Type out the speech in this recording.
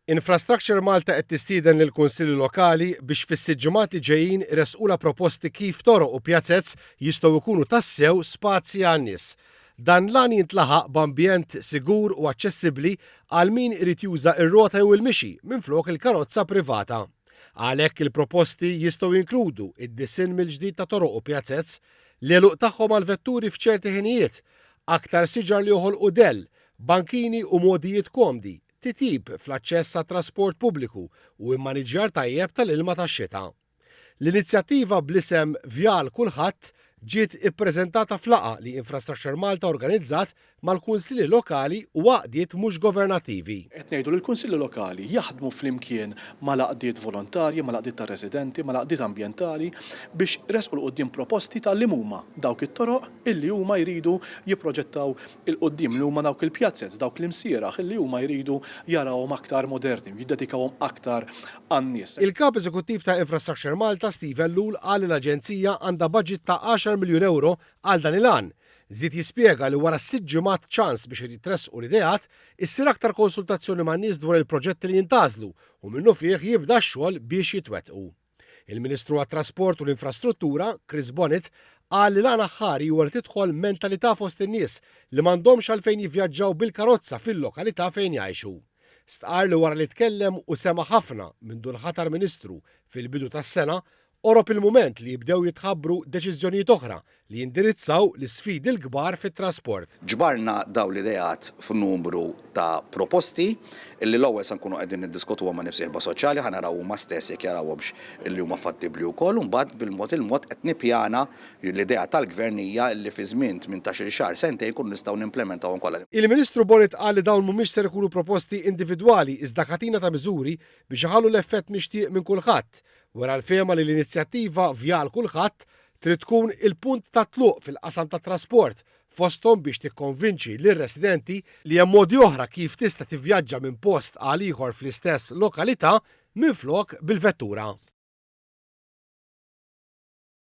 Infrastructure Malta qed tistieden lill-Kunsilli Lokali biex fis-siġġimgħat li ġejjin iresqula proposti kif toroq u pjazzezz jistgħu jkunu tassew spazji għan-nies. Dan lan jintlaħaq b'ambjent sigur u aċċessibbli għal min irid juża r-rota jew il-mixi minflok il-karozza privata. Għalhekk il-proposti jistgħu jinkludu id-disinn mill-ġdid ta' toroq u pjazzezz, l-għeluq tagħhom għal vetturi f'ċerti ħinijiet, aktar siġar li joħolqu dell, bankini u modijiet komdi, titjib fl-aċċess għat trasport pubbliku u immaniġġjar tajjeb tal-ilma tax-xita. L-inizjattiva bl-isem Vjal Kulħadd ġiet ippreżentata f'laqgħa li Infrastructure Malta organizzat mal-Kunsilli Lokali u għaqdiet mhux governattivi. Qed ngħidu li l-Kunsilli Lokali jaħdmu flimkien ma' laqdiet volontarji, ma' laqdiet ta' residenti, ma' laqdiet ambjentali biex resqu l-qudiem proposti tal-li huma dawk it-toroq illi huma jridu jipproġettaw il-qudiem li huma dawk il-pjazzezz, dawk l-imsieraħ illi huma jridu jarawhom aktar moderni, jiddedikawhom aktar għan-nies. Il-Kap Eżekuttiv ta' Infrastructure Malta Steven Lul qal li l-Aġenzija għandha budget ta' 10 miljun euro għal dan il-għan. Żied jispjega li wara 6 ġimgħat ċans biex jitressqu l-ideat, issir aktar konsultazzjoni man nies dwar il-proġetti li jintażlu u minnu fih jibda x-xogħol biex jitwettqu. Il-Ministru għat-Trasport u l-Infrastruttura, Chris Bonnet, qal li l-għana ħari huwa li tidħol mentalità fost in-nies li m'għandhomx għalfejn jivvjaġġaw bil-karozza fil-lokalità fejn jgħixu. Stqar li wara li tkellem u sema ħafna minn dun ħatar Ministru fil-bidu tas-sena, orob il-mument li jibdew jitħabbru deċiżjonijiet oħra li jindirizzaw l-isfidi l-kbar fit-trasport. Ġbarna daw l-idejat f'numru ta' proposti illi l-ewwel se nkunu qegħdin niddiskutuhom ma' nifsieħba soċjali ħanaraw huma stess jekk jarawhomx illi huma fattibbli wkoll u mbagħad bil-mod il-mod qed nippjana l-idea tal-Gvern hija li fi żmien 18-il xahar sentejn nkunu nistgħu nimplementawhom kollha. Il-Ministru Bonnet qal li dawn mhumiex se jkunu proposti individwali iżda katina ta' miżuri biex iħallu l-effett mixtieq minn kulħadd. Wara l-fehma li l-inizjattiva Vjal Kulħadd trid tkun il-punt ta' tluq fil-qasam tat trasport fosthom biex tikkonvinċi lir-residenti li hemm modi oħra kif tista' tivvjaġġa minn post għal ieħor fl-istess lokalità minflok bil-vettura.